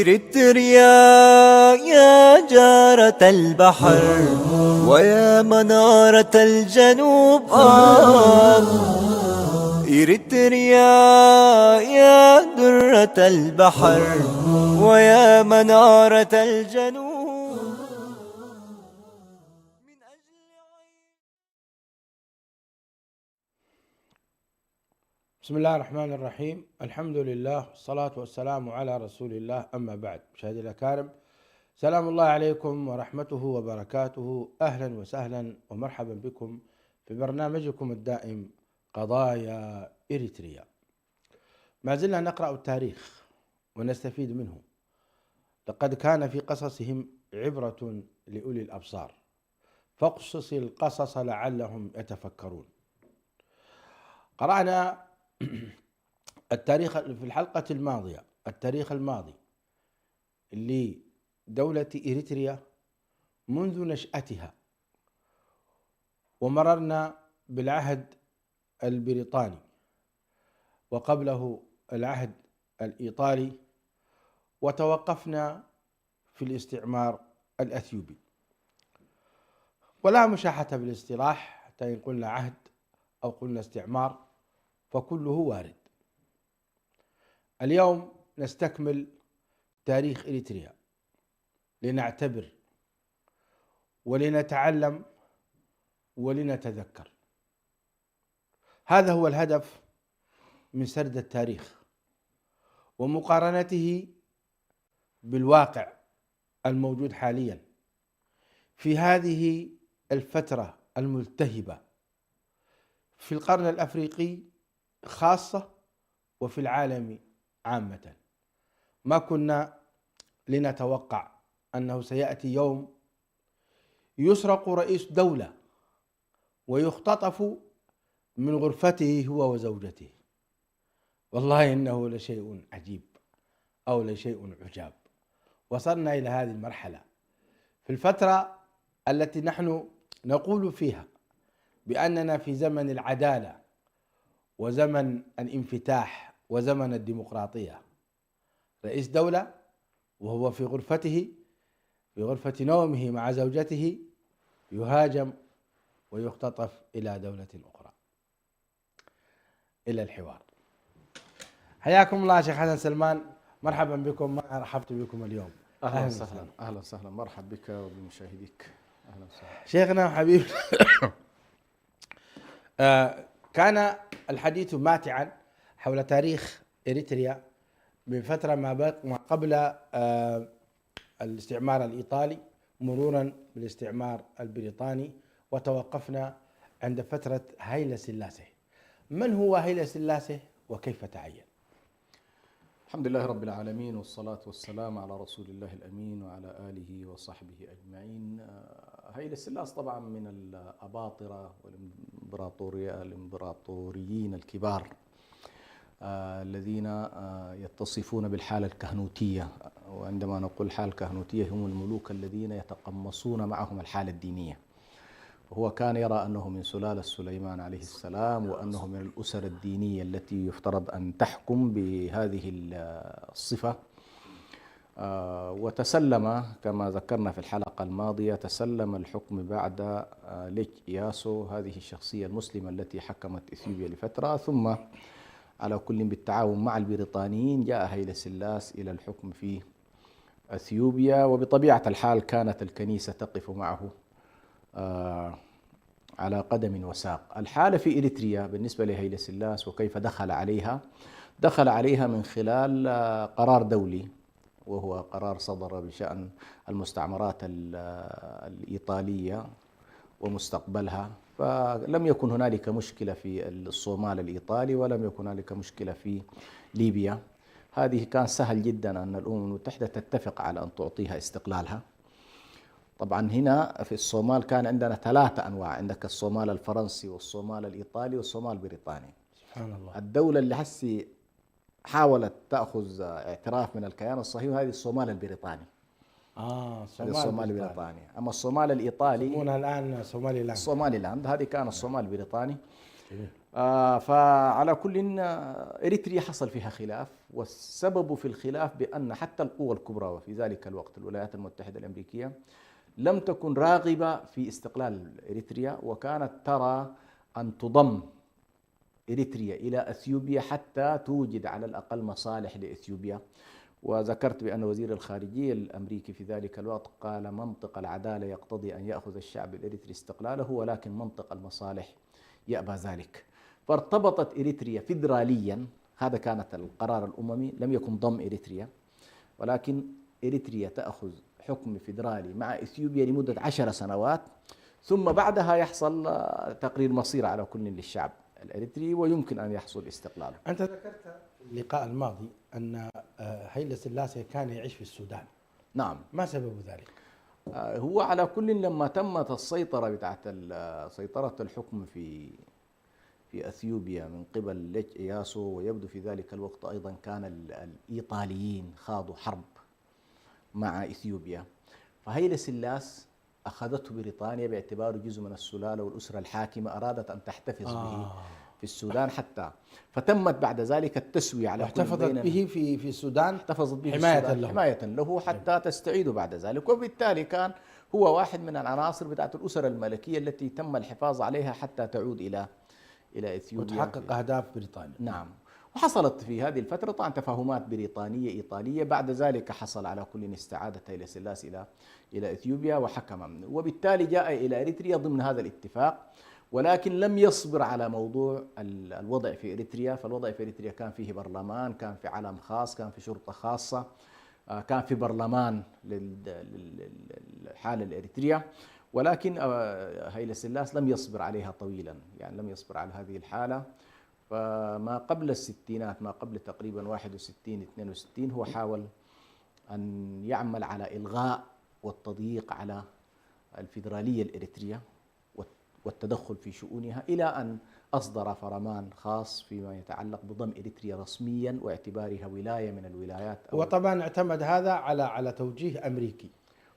إريتريا يا جارة البحر ويا منارة الجنوب إريتريا يا درة البحر ويا منارة الجنوب. بسم الله الرحمن الرحيم. الحمد لله والصلاة والسلام على رسول الله، أما بعد. مشاهدي الأكارم، سلام الله عليكم ورحمته وبركاته. أهلا وسهلا ومرحبا بكم في برنامجكم الدائم قضايا إريتريا. ما زلنا نقرأ التاريخ ونستفيد منه، لقد كان في قصصهم عبرة لأولي الأبصار، فاقصص القصص لعلهم يتفكرون. قرأنا التاريخ في الحلقة الماضية، التاريخ الماضي لدولة إريتريا منذ نشأتها، ومررنا بالعهد البريطاني وقبله العهد الإيطالي، وتوقفنا في الاستعمار الأثيوبي. ولا مشاحة بالاصطلاح، حتى إن قلنا عهد أو قلنا استعمار فكله وارد. اليوم نستكمل تاريخ إريتريا لنعتبر ولنتعلم ولنتذكر. هذا هو الهدف من سرد التاريخ ومقارنته بالواقع الموجود حاليا في هذه الفترة الملتهبة في القرن الأفريقي خاصة وفي العالم عامة. ما كنا لنتوقع أنه سيأتي يوم يسرق رئيس دولة ويختطف من غرفته هو وزوجته. والله إنه لشيء عجيب أو لشيء عجاب. وصلنا إلى هذه المرحلة في الفترة التي نحن نقول فيها بأننا في زمن العدالة وزمن الانفتاح وزمن الديمقراطية. رئيس دولة وهو في غرفته، في غرفة نومه مع زوجته، يهاجم ويختطف إلى دولة أخرى. إلى الحوار. حياكم الله شيخ حسن سلمان، مرحبا بكم. ما رحبت بكم اليوم. أهلا وسهلا. أهلا وسهلا، مرحبا بك وبمشاهديك. أهلا وسهلا شيخنا وحبيبنا. كان الحديث ماتعا حول تاريخ إريتريا بفترة ما قبل الاستعمار الإيطالي مرورا بالاستعمار البريطاني، وتوقفنا عند فترة هايلة سلاسة. من هو هايلة سلاسة وكيف تعين؟ الحمد لله رب العالمين، والصلاة والسلام على رسول الله الأمين وعلى آله وصحبه أجمعين. هايلة سلاس طبعا من الأباطرة والإمبراطوريين الكبار الذين يتصفون بالحالة الكهنوتية. وعندما نقول حالة كهنوتية هم الملوك الذين يتقمصون معهم الحالة الدينية. وهو كان يرى أنه من سلالة سليمان عليه السلام، وأنه من الأسر الدينية التي يفترض أن تحكم بهذه الصفة. وتسلم كما ذكرنا في الحلقة الماضية، تسلم الحكم بعد ليك إياسو، هذه الشخصية المسلمة التي حكمت إثيوبيا لفترة، ثم على كل بالتعاون مع البريطانيين جاء هايلة سلاس إلى الحكم في أثيوبيا. وبطبيعة الحال كانت الكنيسة تقف معه على قدم وساق. الحالة في إريتريا بالنسبة لهايلة سلاس وكيف دخل عليها من خلال قرار دولي، وهو قرار صدر بشأن المستعمرات الإيطالية ومستقبلها. فلم يكن هنالك مشكلة في الصومال الإيطالي، ولم يكن هنالك مشكلة في ليبيا. هذه كان سهل جدا أن الأمم المتحدة تتفق على أن تعطيها استقلالها. طبعا هنا في الصومال كان عندنا 3 أنواع، عندك الصومال الفرنسي والصومال الإيطالي والصومال البريطاني. سبحان الله. الدولة اللي هسي حاولت تأخذ اعتراف من الكيان الصهيوني هذه الصومال البريطاني. الصومال البريطاني. أما الصومال الإيطالي يسمونها الآن الصومالي لاند، هذه كان الصومال البريطاني. فعلى كل إريتريا حصل فيها خلاف، والسبب في الخلاف بأن حتى القوى الكبرى وفي ذلك الوقت الولايات المتحدة الأمريكية لم تكن راغبة في استقلال إريتريا، وكانت ترى أن تضم إريتريا إلى أثيوبيا حتى توجد على الأقل مصالح لإثيوبيا. وذكرت بأن وزير الخارجية الأمريكي في ذلك الوقت قال: منطق العدالة يقتضي أن يأخذ الشعب الإريتري استقلاله، ولكن منطق المصالح يأبى ذلك. فارتبطت إريتريا فيدراليا، هذا كانت القرار الأممي، لم يكن ضم إريتريا، ولكن إريتريا تأخذ حكم فيدرالي مع إثيوبيا لمدة 10 سنوات، ثم بعدها يحصل تقرير مصير على كل للشعب الإريتري، ويمكن أن يحصل استقلاله. أنت ذكرت في اللقاء الماضي أن هيلة سلاسي كان يعيش في السودان. نعم. ما سبب ذلك؟ هو على كل لما تمت السيطرة بتاعت سيطرة الحكم في أثيوبيا من قبل ليج إياسو، ويبدو في ذلك الوقت أيضا كان الإيطاليين خاضوا حرب مع إثيوبيا، فهيلة سلاس أخذته بريطانيا باعتباره جزء من السلالة والأسرة الحاكمة، أرادت أن تحتفظ به في السودان حتى، فتمت بعد ذلك التسوية على احتفظت به في السودان، احتفظت به حماية له حتى تستعيد بعد ذلك. وبالتالي كان هو واحد من العناصر بتاعت الأسر الملكية التي تم الحفاظ عليها حتى تعود إلى إثيوبيا وتحقق أهداف بريطانيا. نعم. وحصلت في هذه الفترة طبعا تفاهمات بريطانية إيطالية، بعد ذلك حصل على كل استعادة هيلة سلاسي إلى إثيوبيا وحكم، وبالتالي جاء إلى إريتريا ضمن هذا الاتفاق، ولكن لم يصبر على موضوع الوضع في إريتريا. فالوضع في إريتريا كان فيه برلمان، كان في علم خاص، كان في شرطة خاصة، كان في برلمان للحالة الإريتريا، ولكن هيلة سلاس لم يصبر عليها طويلا، يعني لم يصبر على هذه الحالة. فما قبل الستينات، ما قبل تقريبا 61 62، هو حاول أن يعمل على إلغاء والتضييق على الفيدرالية الإريترية والتدخل في شؤونها، إلى أن أصدر فرمان خاص فيما يتعلق بضم إريتريا رسميا واعتبارها ولاية من الولايات. وطبعا اعتمد هذا على توجيه أمريكي.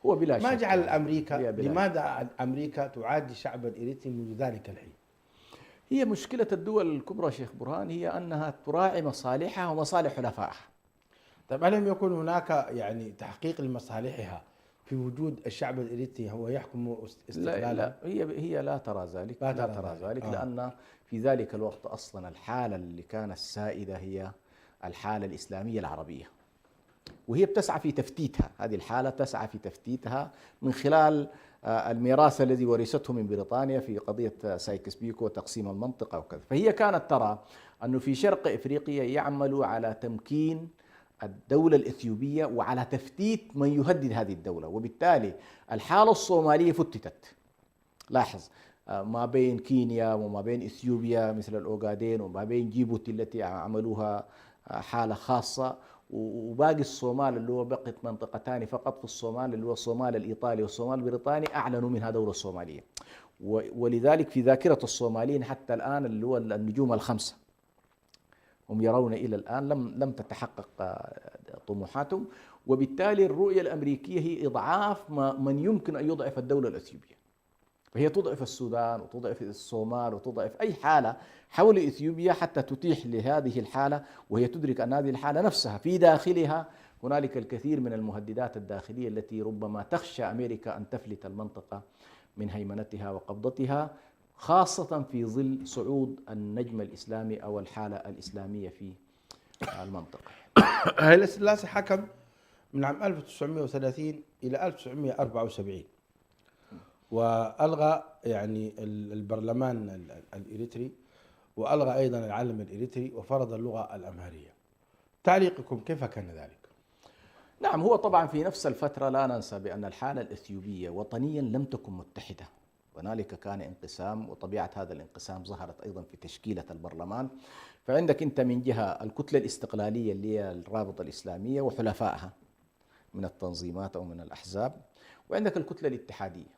هو بلا شك ما جعل لماذا أمريكا تعادي شعب الإريتري منذ ذلك الحين؟ هي مشكلة الدول الكبرى شيخ برهان، هي أنها تراعي مصالحها ومصالح حلفائها. طيب ألم يكن هناك يعني تحقيق لمصالحها في وجود الشعب الإريتري هو يحكم استقلالا؟ لا، هي لا ترى ذلك، لا ترى ذلك. لأن في ذلك الوقت أصلا الحالة اللي كانت سائدة هي الحالة الإسلامية العربية، وهي بتسعى في تفتيتها. هذه الحالة تسعى في تفتيتها من خلال الميراث الذي ورثته من بريطانيا في قضية سايكس بيكو وتقسيم المنطقة وكذا. فهي كانت ترى أنه في شرق إفريقيا يعملوا على تمكين الدولة الإثيوبية وعلى تفتيت من يهدد هذه الدولة، وبالتالي الحالة الصومالية فتتت. لاحظ، ما بين كينيا وما بين إثيوبيا مثل الأوغادين، وما بين جيبوتي التي عملوها حالة خاصة، وباقي الصومال اللي هو بقت منطقتان فقط في الصومال، اللي هو الصومال الإيطالي والصومال البريطاني، أعلنوا منها دولة صومالية. ولذلك في ذاكرة الصوماليين حتى الآن اللي هو النجوم الخمسة، هم يرون إلى الآن لم تتحقق طموحاتهم. وبالتالي الرؤية الأمريكية هي إضعاف من يمكن أن يضعف الدولة الأثيوبية، فهي تضعف السودان وتضعف الصومال وتضعف أي حالة حول إثيوبيا حتى تتيح لهذه الحالة، وهي تدرك أن هذه الحالة نفسها في داخلها هنالك الكثير من المهددات الداخلية التي ربما تخشى أمريكا أن تفلت المنطقة من هيمنتها وقبضتها، خاصة في ظل صعود النجم الإسلامي أو الحالة الإسلامية في المنطقة. هيلة سلاسي حكم من عام 1930 إلى 1974، وألغى يعني البرلمان الإريتري، وألغى أيضا العلم الإريتري، وفرض اللغة الأمهرية. تعليقكم كيف كان ذلك؟ نعم، هو طبعا في نفس الفترة لا ننسى بأن الحالة الإثيوبية وطنيا لم تكن متحدة، هنالك كان انقسام، وطبيعة هذا الانقسام ظهرت أيضا في تشكيلة البرلمان. فعندك أنت من جهة الكتلة الاستقلالية اللي هي الرابطة الإسلامية وحلفائها من التنظيمات أو من الأحزاب، وعندك الكتلة الاتحادية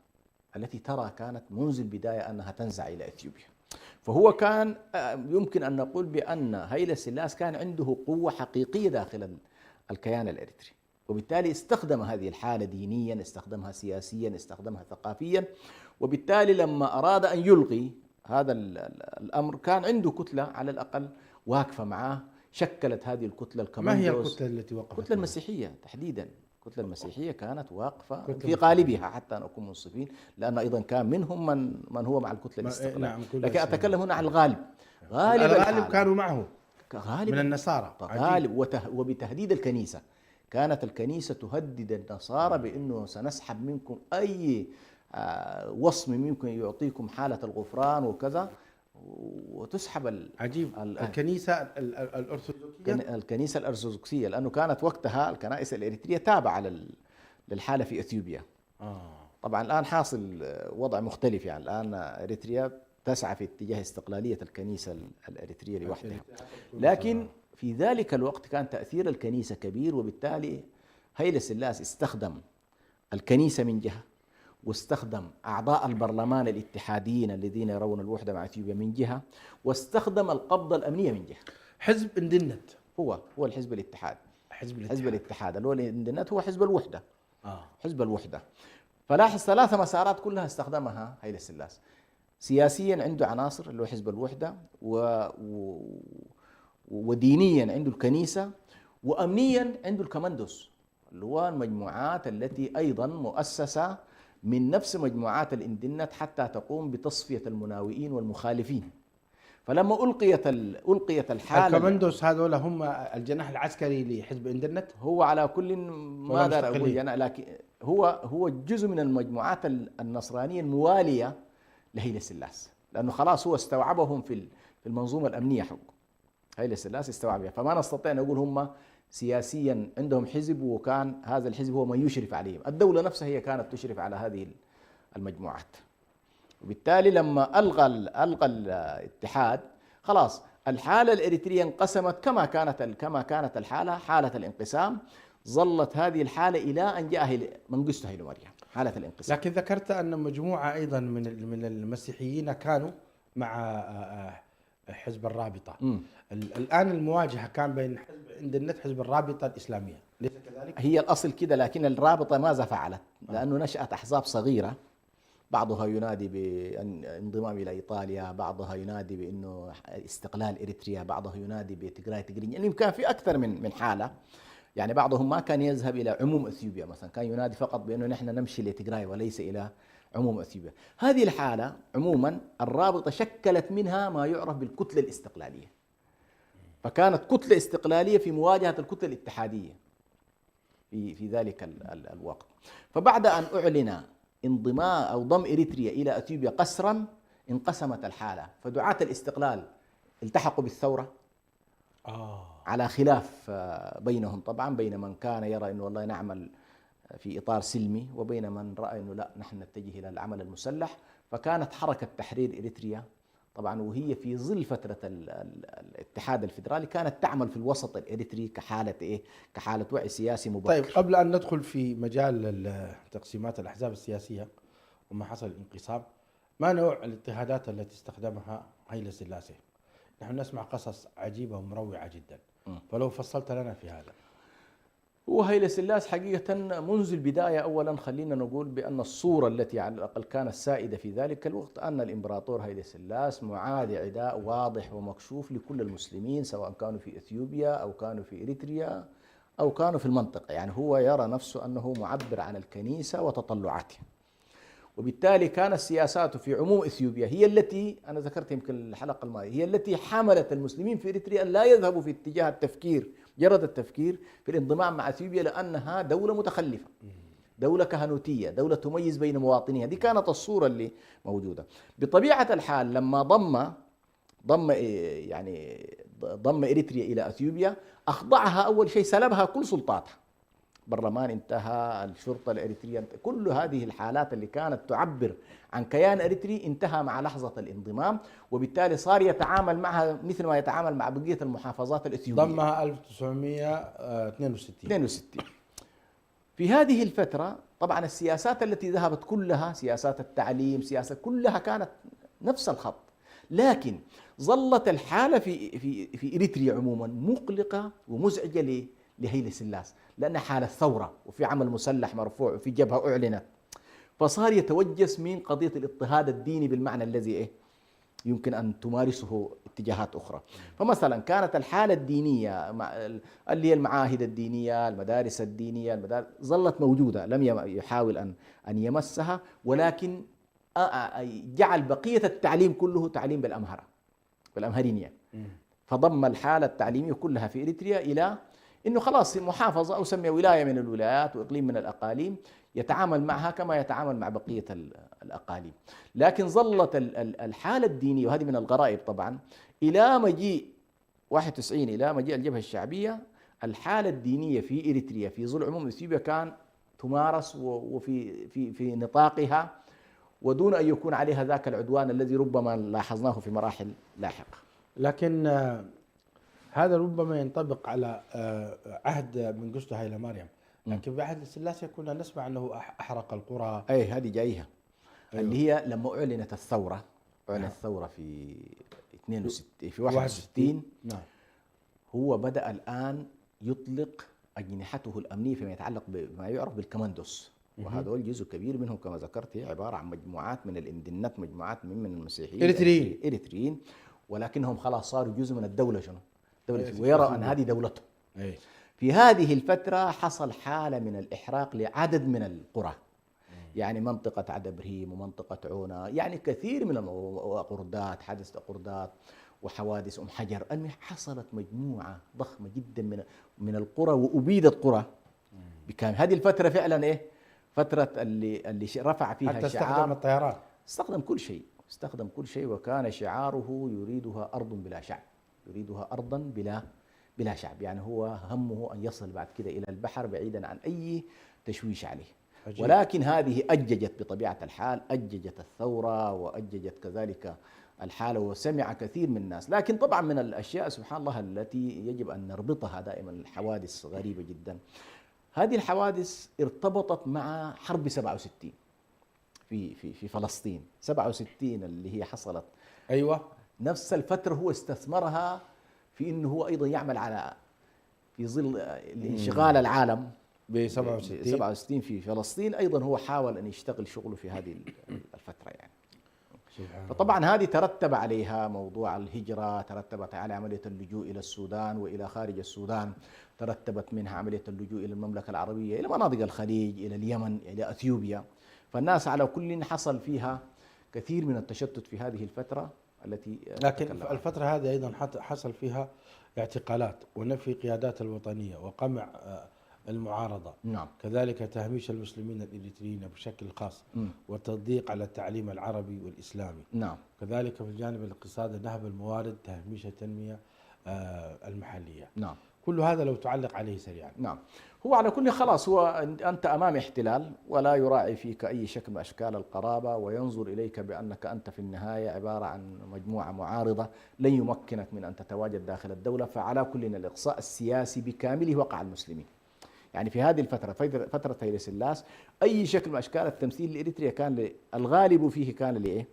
التي ترى كانت منذ البداية أنها تنزع إلى إثيوبيا. فهو كان يمكن أن نقول بأن هيلة سلاس كان عنده قوة حقيقية داخل الكيان الإريتري، وبالتالي استخدم هذه الحالة دينيا، استخدمها سياسيا، استخدمها ثقافيا. وبالتالي لما أراد أن يلغي هذا الأمر كان عنده كتلة على الأقل واقفة معاه، شكلت هذه الكتلة ما هي الكماندوز. الكتلة التي وقفت؟ الكتلة المسيحية تحديدا، الكتلة المسيحية كانت واقفة كتلة في غالبها حتى نكون منصفين، لأن أيضا كان منهم من هو مع الكتلة الاستقلال. نعم، لكن أتكلم هنا عن الغالب. الغالب كانوا معه غالبا من النصارى. غالب وبتهديد الكنيسة. كانت الكنيسة تهدد النصارى بأنه سنسحب منكم أي وصم منكم يعطيكم حالة الغفران وكذا، وتسحب عجيب. الكنيسة الأرثوذكسية، الكنيسة الأرثوذكسية، لأنه كانت وقتها الكنائس الإريترية تابعة للحالة في أثيوبيا. طبعا الآن حاصل وضع مختلف، يعني الآن إريتريا تسعى في اتجاه استقلالية الكنيسة الإريترية لوحدها، لكن في ذلك الوقت كان تأثير الكنيسة كبير، وبالتالي هيلة سلاس استخدم الكنيسة من جهة، واستخدم أعضاء البرلمان الاتحاديين الذين يرون الوحدة مع أثيوبيا من جهة، واستخدم القبضة الأمنية من جهة. حزب اندنت هو الحزب الاتحاد، حزب الاتحاد اللي هو الاندنت هو حزب الوحدة. حزب الوحدة. فلاحظ 3 مسارات كلها استخدمها هيلة سلاس. سياسيا عنده عناصر اللي هو حزب الوحدة، ودينيا عنده الكنيسة، وأمنيا عنده الكماندوس اللي هو المجموعات التي أيضا مؤسسة من نفس مجموعات الاندنت حتى تقوم بتصفية المناوئين والمخالفين. فلما ألقيت الحالة، الكماندوس هذول هم الجناح العسكري لحزب اندنت. هو على كل ما أقدر أقول أنا، لكن هو جزء من المجموعات النصرانية الموالية لهيلة سلاس، لأنه خلاص هو استوعبهم في المنظومة الأمنية حقه. هيلة سلاس استوعبها، فما نستطيع نقول هم سياسيا عندهم حزب وكان هذا الحزب هو من يشرف عليهم. الدولة نفسها هي كانت تشرف على هذه المجموعات، وبالتالي لما ألغى الاتحاد خلاص الحالة الإريترية انقسمت كما كانت الحالة حالة الانقسام. ظلت هذه الحالة إلى أن جاء منقسته هيلو مريم، حالة الانقسام. لكن ذكرت أن مجموعة أيضا من المسيحيين كانوا مع حزب الرابطة. الآن المواجهة كان بين حزب اندنت حزب الرابطة الإسلامية، ليس كذلك؟ هي الأصل كده، لكن الرابطة ماذا فعلت؟ لأنه نشأت أحزاب صغيرة، بعضها ينادي بانضمام إلى إيطاليا، بعضها ينادي بأنه استقلال إريتريا، بعضها ينادي بتجراي تجرين، يعني كان في أكثر من حالة. يعني بعضهم ما كان يذهب إلى عموم أثيوبيا مثلا، كان ينادي فقط بأنه نحن نمشي لتجراي وليس إلى عموم أثيوبيا. هذه الحالة عموما الرابطة شكلت منها ما يعرف بالكتلة الاستقلالية، فكانت كتلة استقلالية في مواجهة الكتلة الاتحادية في ذلك الوقت. فبعد أن أعلن انضمام أو ضم إريتريا إلى أثيوبيا قسرا، انقسمت الحالة، فدعاة الاستقلال التحقوا بالثورة على خلاف بينهم طبعا، بين من كان يرى أنه والله نعمل في إطار سلمي، وبين من رأى أنه لا نحن نتجه إلى العمل المسلح. فكانت حركة تحرير إريتريا طبعا وهي في ظل فترة الاتحاد الفيدرالي كانت تعمل في الوسط الإريتري كحالة وعي سياسي مبكر. طيب، قبل أن ندخل في مجال تقسيمات الأحزاب السياسية وما حصل الانقسام، ما نوع الاضطهادات التي استخدمها هيلة سلاسي؟ نحن نسمع قصص عجيبة ومروعة جدا، فلو فصلت لنا في هذا. هو هيلة سلاس حقيقة منذ البداية أولا خلينا نقول بأن الصورة التي على الأقل كانت سائدة في ذلك الوقت أن الإمبراطور هيلة سلاس معادي عداء واضح ومكشوف لكل المسلمين، سواء كانوا في إثيوبيا أو كانوا في إريتريا أو كانوا في المنطقة. يعني هو يرى نفسه أنه معبر عن الكنيسة وتطلعاتها، وبالتالي كانت سياساته في عموم إثيوبيا هي التي أنا ذكرت يمكن الحلقة الماضية، هي التي حملت المسلمين في إريتريا أن لا يذهبوا في اتجاه التفكير، مجرد التفكير في الانضمام مع أثيوبيا، لأنها دولة متخلفة، دولة كهنوتية، دولة تميز بين مواطنيها. دي كانت الصورة اللي موجودة. بطبيعة الحال لما ضم إريتريا إلى أثيوبيا، أخضعها أول شيء، سلبها كل سلطاتها، برلمان انتهى، الشرطة الإريترية، كل هذه الحالات اللي كانت تعبر عن كيان إريتري انتهى مع لحظة الانضمام، وبالتالي صار يتعامل معها مثل ما يتعامل مع بقية المحافظات الإثيوبية. ضمها 1962. في هذه الفترة طبعا السياسات التي ذهبت كلها، سياسات التعليم، سياسة كلها كانت نفس الخط، لكن ظلت الحالة في إريتريا عموما مقلقة ومزعجة لهيلة سلاس، لأنها حالة ثورة وفي عمل مسلح مرفوع وفي جبهة أعلنت، فصار يتوجس من قضية الاضطهاد الديني بالمعنى الذي يمكن أن تمارسه اتجاهات أخرى. فمثلا كانت الحالة الدينية اللي هي المعاهد الدينية، المدارس الدينية، ظلت موجودة، لم يحاول أن يمسها، ولكن جعل بقية التعليم كله تعليم بالأمهرينية. فضم الحالة التعليمية كلها في إريتريا إلى أنه خلاص محافظة أو سمي ولاية من الولايات وإقليم من الأقاليم يتعامل معها كما يتعامل مع بقية الأقاليم. لكن ظلت الحالة الدينية، وهذه من الغرائب طبعا، إلى مجيء 91، إلى مجيء الجبهة الشعبية، الحالة الدينية في إريتريا في ظل عموم إثيوبيا كان تمارس وفي في نطاقها، ودون أن يكون عليها ذاك العدوان الذي ربما لاحظناه في مراحل لاحقة. لكن هذا ربما ينطبق على عهد منجستو هايلا مريم، لكن بعهد السلاسي كنا نسمع أنه أحرق القرى. أي هذه جايها. أيوة. اللي هي لما أعلنت الثورة، الثورة في 62 في 61. نعم. هو بدأ الآن يطلق أجنحته الأمنية فيما يتعلق بما يعرف بالكماندوس، وهذول جزء كبير منهم كما ذكرت هي عبارة عن مجموعات من الإندنات، مجموعات من المسيحيين إريتريين، ولكنهم خلاص صاروا جزء من الدولة، ويرى أن هذه دولتهم. في هذه الفترة حصل حالة من الإحراق لعدد من القرى، يعني منطقة عدبرهيم ومنطقة عونا، يعني كثير من القردات، حدث قردات وحوادث حجر. حصلت مجموعة ضخمة جدا من القرى، وأبيدت قرى بكامل. هذه الفترة فعلا فترة اللي رفع فيها حتى شعار، استخدم الطيران، استخدم كل شيء، وكان شعاره يريدها أرض بلا شعب، يريدها أرضا بلا شعب. يعني هو همه أن يصل بعد كده إلى البحر بعيدا عن أي تشويش عليه. عجيب. ولكن هذه أججت بطبيعة الحال، أججت الثورة وأججت كذلك الحالة، وسمع كثير من الناس. لكن طبعا من الأشياء سبحان الله التي يجب أن نربطها دائما، الحوادث غريبة جدا. هذه الحوادث ارتبطت مع حرب 67 في فلسطين. 67 اللي هي حصلت، أيوة، نفس الفترة هو استثمرها في أنه هو أيضا يعمل على في ظل انشغال العالم ب 67 في فلسطين. أيضا هو حاول أن يشتغل شغله في هذه الفترة يعني. فطبعا هذه ترتب عليها موضوع الهجرة، ترتبت على عملية اللجوء إلى السودان وإلى خارج السودان، ترتبت منها عملية اللجوء إلى المملكة العربية، إلى مناطق الخليج، إلى اليمن، إلى أثيوبيا. فالناس على كل حصل فيها كثير من التشتت في هذه الفترة التي لكن الفترة هذه أيضا حصل فيها اعتقالات ونفي قيادات الوطنية وقمع المعارضة. نعم. كذلك تهميش المسلمين الإريتريين بشكل خاص، والتضييق على التعليم العربي والإسلامي. نعم. كذلك في الجانب الاقتصادي نهب الموارد، تهميش التنمية المحلية. نعم. كل هذا لو تعلق عليه سريعا. نعم. هو على كل خلاص، هو أنت أمام احتلال ولا يراعي فيك أي شكل من أشكال القرابة، وينظر إليك بأنك أنت في النهاية عبارة عن مجموعة معارضة لن يمكنك من أن تتواجد داخل الدولة. فعلى كل الإقصاء السياسي بكامله وقع المسلمين. يعني في هذه الفترة، فترة هيلي سلاس، أي شكل من أشكال التمثيل لإريتريا كان الغالب فيه كان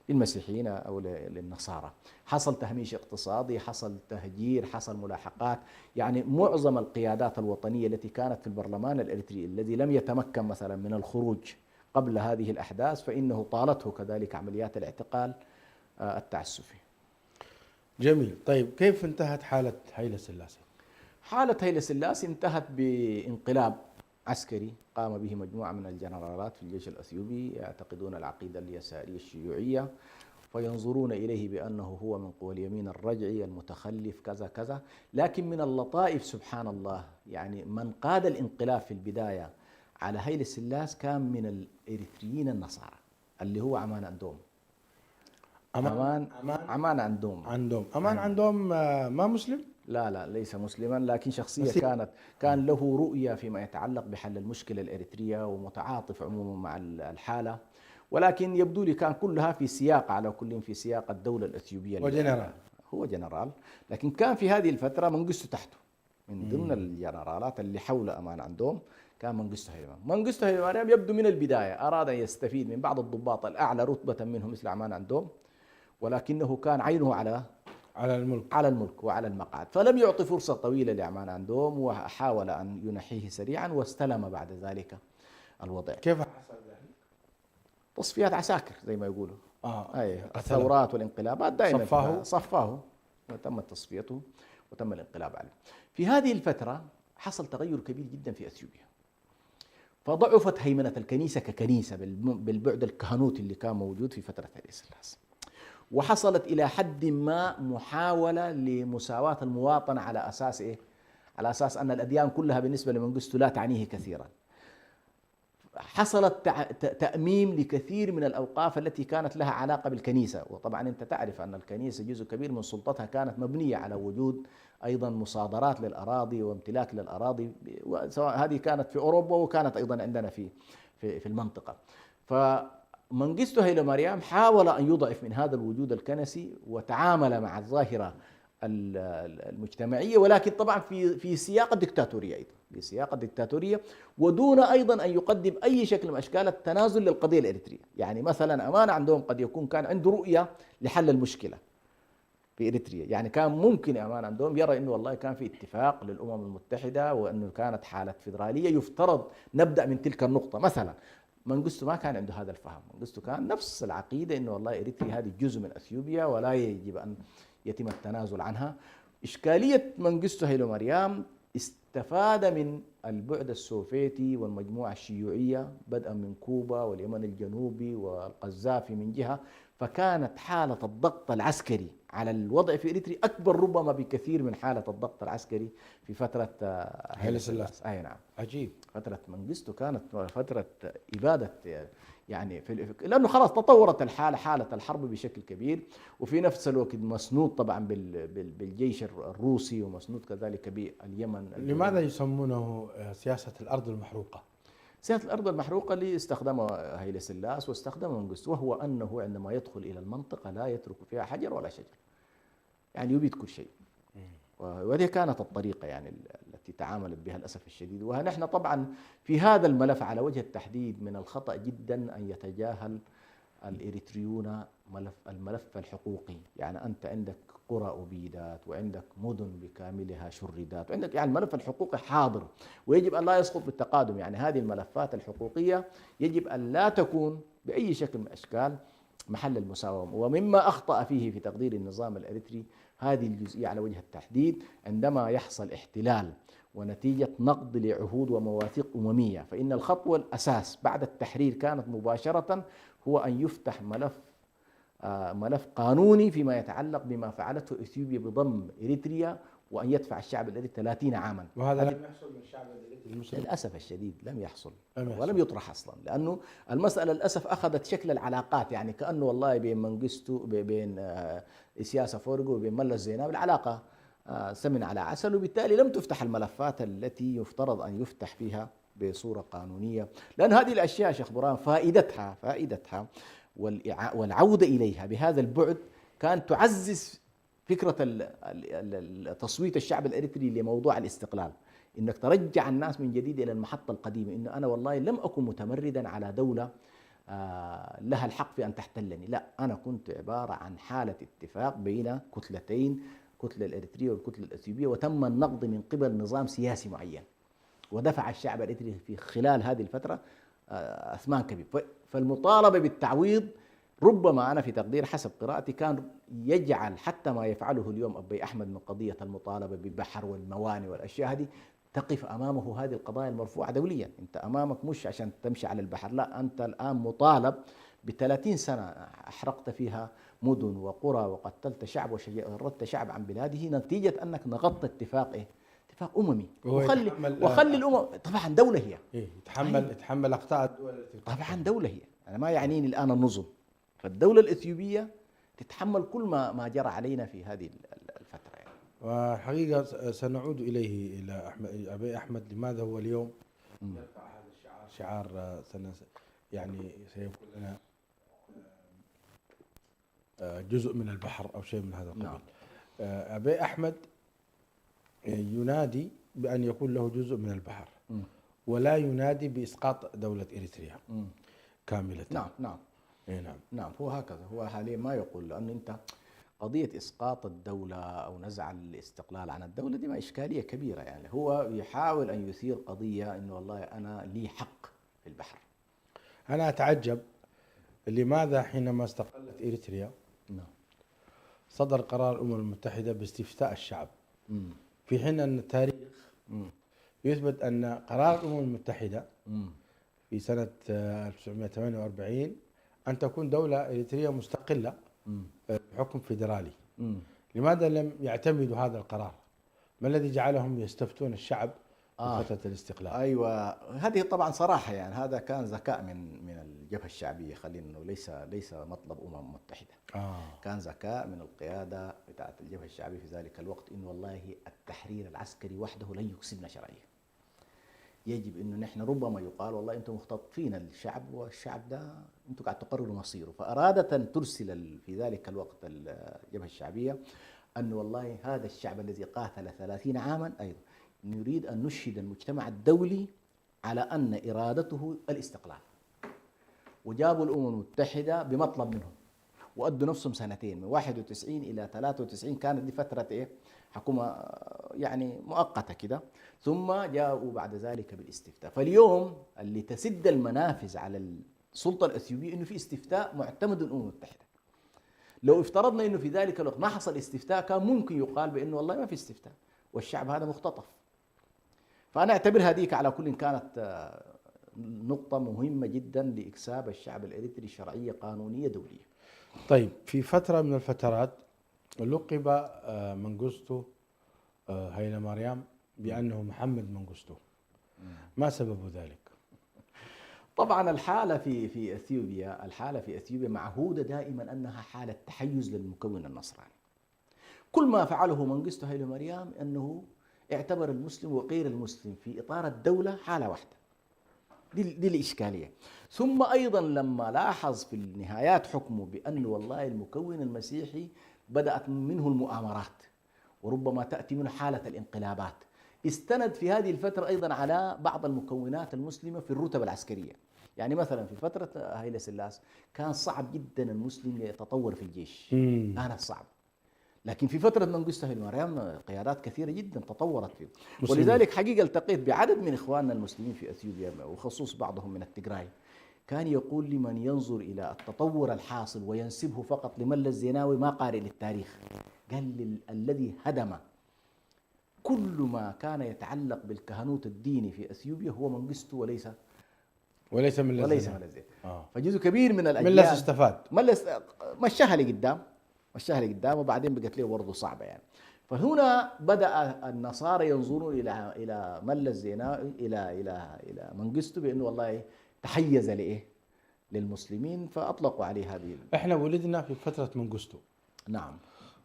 للمسيحيين أو للنصارى. حصل تهميش اقتصادي، حصل تهجير، حصل ملاحقات. يعني معظم القيادات الوطنية التي كانت في البرلمان الإريتري الذي لم يتمكن مثلا من الخروج قبل هذه الأحداث، فإنه طالته كذلك عمليات الاعتقال التعسفي. جميل. طيب كيف انتهت حالة هيلي سلاسي؟ حالة هيلي سلاسي انتهت بانقلاب عسكري قام به مجموعة من الجنرالات في الجيش الأثيوبي يعتقدون العقيدة اليسارية الشيوعية، فينظرون إليه بأنه هو من قوى اليمين الرجعي المتخلف كذا كذا. لكن من اللطائف سبحان الله، يعني من قاد الانقلاب في البداية على هيلي سلاس كان من الإريتريين النصارى اللي هو عمان عندهم. عمان عندهم ما مسلم؟ لا ليس مسلما، لكن شخصية كان له رؤية فيما يتعلق بحل المشكلة الإريترية، ومتعاطف عموما مع الحالة. ولكن يبدو لي كان كلها في سياق، على كل في سياق الدولة الأثيوبية. هو جنرال، لكن كان في هذه الفترة منجستو تحته من ضمن الجنرالات اللي حول أمان عندهم. كان منجستو هيلي مريم يبدو من البداية أراد أن يستفيد من بعض الضباط الأعلى رتبة منهم مثل أمان عندهم، ولكنه كان عينه على الملك وعلى المقعد، فلم يعطي فرصة طويلة لأمان عندهم، وحاول أن ينحيه سريعا واستلم بعد ذلك الوضع. كيف حصل ذلك؟ تصفيات عساكر زي ما يقولوا، قتله. الثورات والانقلابات دائما صفاه. صفاه وتم تصفيته وتم الانقلاب عليه. في هذه الفترة حصل تغير كبير جدا في أثيوبيا، فضعفت هيمنة الكنيسة ككنيسة بالبعد الكهنوتي اللي كان موجود في فترة هيلي سلاس، وحصلت إلى حد ما محاولة لمساواة المواطنة على أساس إيه؟ على أساس أن الأديان كلها بالنسبة لمنغستو لا تعنيه كثيرا. حصلت تأميم لكثير من الأوقاف التي كانت لها علاقة بالكنيسة، وطبعا أنت تعرف أن الكنيسة جزء كبير من سلطتها كانت مبنية على وجود أيضا مصادرات للأراضي وامتلاك للأراضي، سواء هذه كانت في أوروبا وكانت أيضا عندنا في المنطقة. فمنغستو هيلو مريم حاول أن يضعف من هذا الوجود الكنسي وتعامل مع الظاهرة المجتمعية، ولكن طبعا في سياق الدكتاتورية أيضا، في سياق الدكتاتورية، ودون أيضا أن يقدم أي شكل من أشكال التنازل للقضية الإريترية. يعني مثلا أمان عندهم قد يكون كان عنده رؤية لحل المشكلة في إريتريا، يعني كان ممكن أمان عندهم يرى أنه والله كان في اتفاق للأمم المتحدة وأنه كانت حالة فيدرالية يفترض نبدأ من تلك النقطة مثلا. منغستو ما كان عنده هذا الفهم، منغستو كان نفس العقيدة أنه والله إريتريا هذه جزء من أثيوبيا ولا يجب أن يتم التنازل عنها. إشكالية منغستو هيلو مريم استفاد من البعد السوفيتي والمجموعة الشيوعية بدءا من كوبا واليمن الجنوبي والقذافي من جهة، فكانت حالة الضغط العسكري على الوضع في إريتريا أكبر ربما بكثير من حالة الضغط العسكري في فترة هيلي سلاس. أي نعم، عجيب. فترة منغستو كانت فترة إبادة، يعني لأنه خلاص تطورت الحالة، حالة الحرب بشكل كبير، وفي نفس الوقت مسنود طبعا بالجيش الروسي ومسنود كذلك باليمن. لماذا يسمونه سياسة الأرض المحروقة؟ سياسة الأرض المحروقة اللي استخدمها هيلي سلاس واستخدمها منغستو، وهو أنه عندما يدخل إلى المنطقة لا يترك فيها حجر ولا شجر، يعني يبيد كل شيء. وهذه كانت الطريقة يعني التي تعاملت بها للأسف الشديد. ونحن طبعا في هذا الملف على وجه التحديد من الخطأ جدا أن يتجاهل الإريتريون الملف الحقوقي. يعني أنت عندك قرى أبيدات وعندك مدن بكاملها شردات وعندك يعني الملف الحقوقي حاضر ويجب أن لا يسقط بالتقادم. يعني هذه الملفات الحقوقية يجب أن لا تكون بأي شكل من الأشكال محل المساومة. ومما أخطأ فيه في تقدير النظام الإريتري هذه الجزئية على وجه التحديد، عندما يحصل احتلال ونتيجة نقض لعهود ومواثيق أممية، فإن الخطوة الأساس بعد التحرير كانت مباشرة هو أن يفتح ملف قانوني فيما يتعلق بما فعلته إثيوبيا بضم إريتريا، وأن يدفع الشعب الإريتري 30 عاما. وهذا لم يحصل من الشعب الإريتري للأسف الشديد لم يحصل ولم يطرح أصلا، لأنه المسألة للأسف أخذت شكل العلاقات، يعني كأنه والله بين منغستو بين إسياس أفورغو وبين ملا زيناب العلاقة سمن على عسل، وبالتالي لم تفتح الملفات التي يفترض أن يفتح فيها بصورة قانونية. لأن هذه الأشياء شيخ برهان فائدتها والعودة إليها بهذا البعد كانت تعزز فكرة تصويت الشعب الإريتري لموضوع الاستقلال، إنك ترجع الناس من جديد إلى المحطة القديمة، إنه أنا والله لم أكن متمردا على دولة لها الحق في أن تحتلني، لا، أنا كنت عبارة عن حالة اتفاق بين كتلتين، الكتلة الإريترية والكتلة الأثيوبية، وتم النقض من قبل نظام سياسي معين، ودفع الشعب الإريتري في خلال هذه الفترة أثمان كبير. فالمطالبة بالتعويض ربما أنا في تقدير حسب قراءتي كان يجعل حتى ما يفعله اليوم أبي أحمد من قضية المطالبة بالبحر والموانئ والأشياء هذه تقف أمامه هذه القضايا المرفوعة دوليا. أنت أمامك مش عشان تمشي على البحر، لا، أنت الآن مطالب ب30 سنة أحرقت فيها مدن وقرى وقتلت شعب وشردت شعب عن بلاده نتيجة أنك نقضت اتفاق اتفاق أممي. وخلي الأمم طبعا دولة هي يتحمل أخطاء الدول طبعا دولة هي. أنا ما يعنيني الآن النظم، فالدولة الإثيوبية تتحمل كل ما جرى علينا في هذه الفترة يعني. وحقيقة سنعود إليه إلى أبي أحمد، لماذا هو اليوم يرفع هذا الشعار، شعار يعني سيكون لنا جزء من البحر أو شيء من هذا القبيل. نعم. أبي أحمد ينادي بأن يكون له جزء من البحر ولا ينادي بإسقاط دولة إريتريا كاملة. نعم. نعم. نعم، هو هكذا، هو حاليا ما يقول، لأن أنت قضية إسقاط الدولة أو نزع الاستقلال عن الدولة دي ما إشكالية كبيرة، يعني هو يحاول أن يثير قضية إنه والله أنا لي حق في البحر. أنا أتعجب لماذا حينما استقلت إريتريا نعم. صدر قرار الأمم المتحدة باستفتاء الشعب، مم. في حين أن التاريخ مم. يثبت أن قرار الأمم المتحدة مم. في سنة 1948 أن تكون دولة إريتريا مستقلة مم. بحكم فيدرالي. مم. لماذا لم يعتمدوا هذا القرار؟ ما الذي جعلهم يستفتون الشعب في فترة الاستقلال؟ ايوه، هذه طبعا صراحه يعني هذا كان ذكاء من الجبهه الشعبيه، خلينا انه ليس مطلب متحده. كان ذكاء من القياده بتاعت الجبهه الشعبيه في ذلك الوقت، انه والله التحرير العسكري وحده لن يكسبنا شرعيه. يجب انه نحن ربما يقال والله انتم مختطفين الشعب، والشعب ده انتم قاعد تقرروا مصيره، فارادت ان ترسل في ذلك الوقت الجبهه الشعبيه أن والله هذا الشعب الذي قاتل 30 عاما أيضا نريد أن نشهد المجتمع الدولي على أن إرادته الاستقلال. وجابوا الأمم المتحدة بمطلب منهم، وأدوا نفسهم سنتين من 91 إلى 93، كانت دي فترة إيه؟ حكومة يعني مؤقتة كده، ثم جاءوا بعد ذلك بالاستفتاء. فاليوم اللي تسد المنافذ على السلطة الأثيوبية إنه في استفتاء معتمد الأمم المتحدة. لو افترضنا انه في ذلك الوقت ما حصل استفتاء، كان ممكن يقال بانه والله ما في استفتاء والشعب هذا مختطف. فانا اعتبر هذيك على كل كانت نقطة مهمة جدا لاكساب الشعب الاريتري شرعية قانونية دولية. طيب، في فترة من الفترات لقب منغوستو هايلي ماريام بأنه محمد منغوستو، ما سبب ذلك؟ طبعا الحالة في اثيوبيا معهودة دائما انها حالة تحيز للمكون النصراني. كل ما فعله منغوستو هايلي ماريام انه اعتبر المسلم وغير المسلم في اطار الدولة حالة واحدة. دي الاشكالية. ثم ايضا لما لاحظ في نهايات حكمه بانه والله المكون المسيحي بدأت منه المؤامرات وربما تأتي منه حالة الانقلابات، استند في هذه الفترة أيضا على بعض المكونات المسلمة في الرتب العسكرية. يعني مثلا في فترة هايلي سلاس كان صعب جدا المسلم يتطور في الجيش، كانت صعب. لكن في فترة منغوستو هايلي ماريام قيادات كثيرة جدا تطورت فيه. ولذلك حقيقة التقيت بعدد من إخواننا المسلمين في أثيوبيا وخصوص بعضهم من التجراي، كان يقول لمن ينظر إلى التطور الحاصل وينسبه فقط لملا الزيناوي ما قارئ للتاريخ. قال الذي هدم كل ما كان يتعلق بالكهنوت الديني في اثيوبيا هو منغوستو وليس ملا الزيناوي. فجزء كبير من الاجيال ملا استفاد، مشاها لقدام وبعدين بقت له برضه صعبه يعني. فهنا بدا النصارى ينظرون الى ملا الزيناوي الى منغوستو بانه والله تحيز للمسلمين، فاطلقوا عليه هذه. احنا ولدنا في فترة منغوستو. نعم.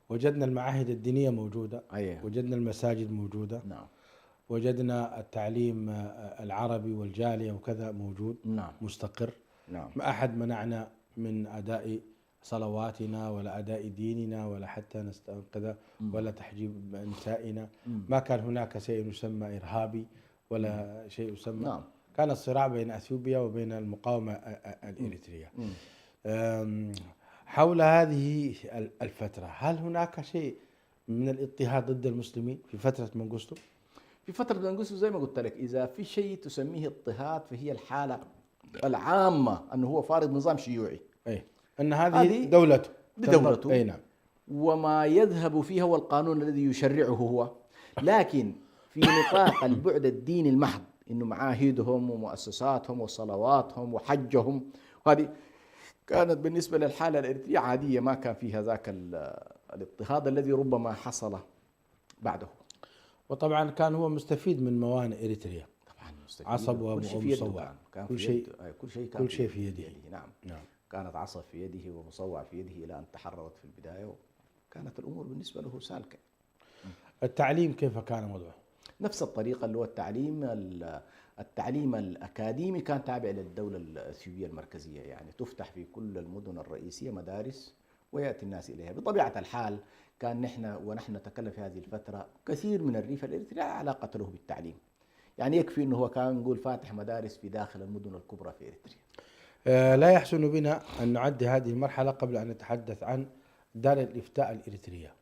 وجدنا المعاهد الدينية موجودة. أيه. وجدنا المساجد موجودة. نعم. وجدنا التعليم العربي والجالية وكذا موجود. نعم. مستقر. نعم. ما أحد منعنا من أداء صلواتنا ولا أداء ديننا ولا حتى نستنقذ ولا تحجيب نسائنا. ما كان هناك شيء يسمى إرهابي ولا شيء يسمى. نعم. كان الصراع بين أثيوبيا وبين المقاومة الإريترية. حول هذه الفترة هل هناك شيء من الاضطهاد ضد المسلمين في فترة منغوستو؟ في فترة منغوستو زي ما قلت لك، إذا في شيء تسميه اضطهاد فهي الحالة العامة أنه هو فارض نظام شيوعي. أي أن هذه دولته. دولته. أي نعم. وما يذهب فيه هو القانون الذي يشرعه هو، لكن في نطاق البعد الديني المحض، إنه معاهدهم ومؤسساتهم وصلواتهم وحجهم، وهذه كانت بالنسبة للحالة الإريترية عادية، ما كان فيها ذاك الاضطهاد الذي ربما حصل بعده. وطبعا كان هو مستفيد من موانئ إريتريا. طبعا مستفيد. عصب ومصوع. كل شيء في يده. نعم. كانت عصب في يده ومصوع في يده إلى أن تحررت في البداية، وكانت الأمور بالنسبة له سالكة. التعليم كيف كان وضعه؟ نفس الطريقة، اللي هو التعليم الأكاديمي كان تابع للدولة الأثيوبية المركزية، يعني تفتح في كل المدن الرئيسية مدارس ويأتي الناس إليها. بطبيعة الحال كان ونحن نتكلم في هذه الفترة كثير من الريف الإريتري علاقة له بالتعليم، يعني يكفي أنه هو كان نقول فاتح مدارس في داخل المدن الكبرى في إريتريا. لا يحسن بنا أن نعدي هذه المرحلة قبل أن نتحدث عن دار الإفتاء الإريترية.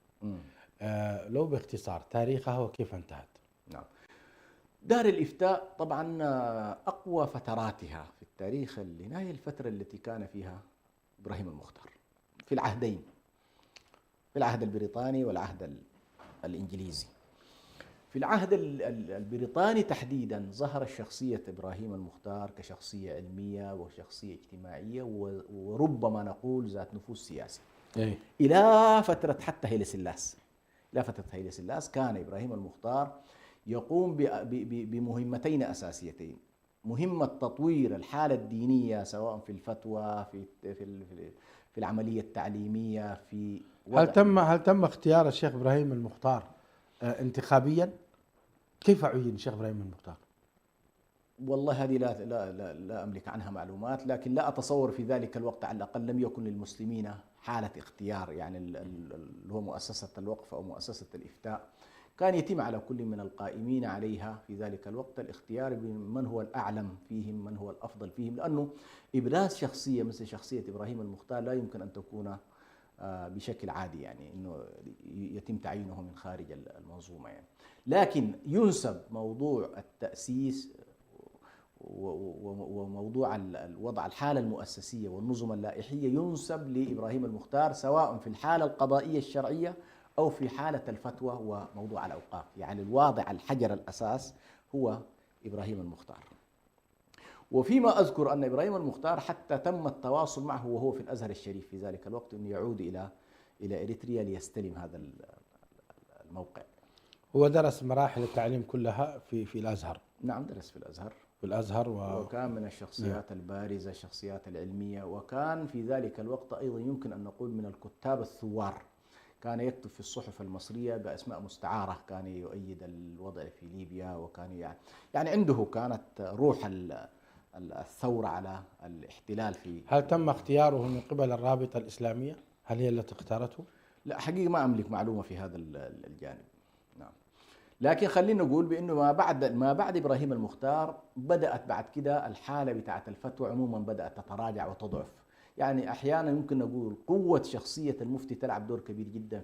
لو باختصار تاريخها وكيف انتهت. نعم. دار الإفتاء طبعا أقوى فتراتها في التاريخ اللي هي الفترة التي كان فيها إبراهيم المختار في العهدين، في العهد البريطاني والعهد الإنجليزي. في العهد البريطاني تحديدا ظهرت شخصية إبراهيم المختار كشخصية علمية وشخصية اجتماعية وربما نقول ذات نفوذ سياسي إلى فترة حتى هيلي سلاس. إلى فترة هيلي سلاس كان إبراهيم المختار يقوم بمهمتين أساسيتين: مهمة تطوير الحالة الدينية سواء في الفتوى في العملية التعليمية في هل تم اختيار الشيخ إبراهيم المختار انتخابيا؟ كيف عين الشيخ إبراهيم المختار؟ والله هذه لا أملك عنها معلومات، لكن لا أتصور في ذلك الوقت على الأقل لم يكن للمسلمين حالة اختيار، يعني اللي هو مؤسسة الوقف أو مؤسسة الإفتاء كان يتم على كل من القائمين عليها في ذلك الوقت الاختيار بمن هو الأعلم فيهم، من هو الأفضل فيهم، لأنه إبراز شخصية مثل شخصية إبراهيم المختار لا يمكن أن تكون بشكل عادي، يعني أنه يتم تعيينه من خارج المنظومة يعني. لكن ينسب موضوع التأسيس وموضوع الوضع الحالة المؤسسية والنظم اللائحية ينسب لإبراهيم المختار سواء في الحالة القضائية الشرعية أو في حالة الفتوى وموضوع الأوقاف، يعني الواضع الحجر الأساس هو إبراهيم المختار. وفيما أذكر أن إبراهيم المختار حتى تم التواصل معه وهو في الأزهر الشريف في ذلك الوقت أنه يعود إلى إريتريا ليستلم هذا الموقع. هو درس مراحل التعليم كلها في الأزهر؟ نعم، درس في الأزهر وكان من الشخصيات البارزة، الشخصيات العلمية، وكان في ذلك الوقت أيضا يمكن أن نقول من الكتاب الثوار. كان يكتب في الصحف المصرية بأسماء مستعارة، كان يؤيد الوضع في ليبيا، وكان يعني عنده كانت روح الثورة على الاحتلال في. هل تم اختياره من قبل الرابطة الإسلامية؟ هل هي التي اختارته؟ لا حقيقة ما أملك معلومة في هذا الجانب. نعم، لكن خلينا نقول بأنه ما بعد إبراهيم المختار بدأت بعد كده الحالة بتاعة الفتوى عموما بدأت تتراجع وتضعف. يعني أحيانا يمكن نقول قوة شخصية المفتي تلعب دور كبير جدا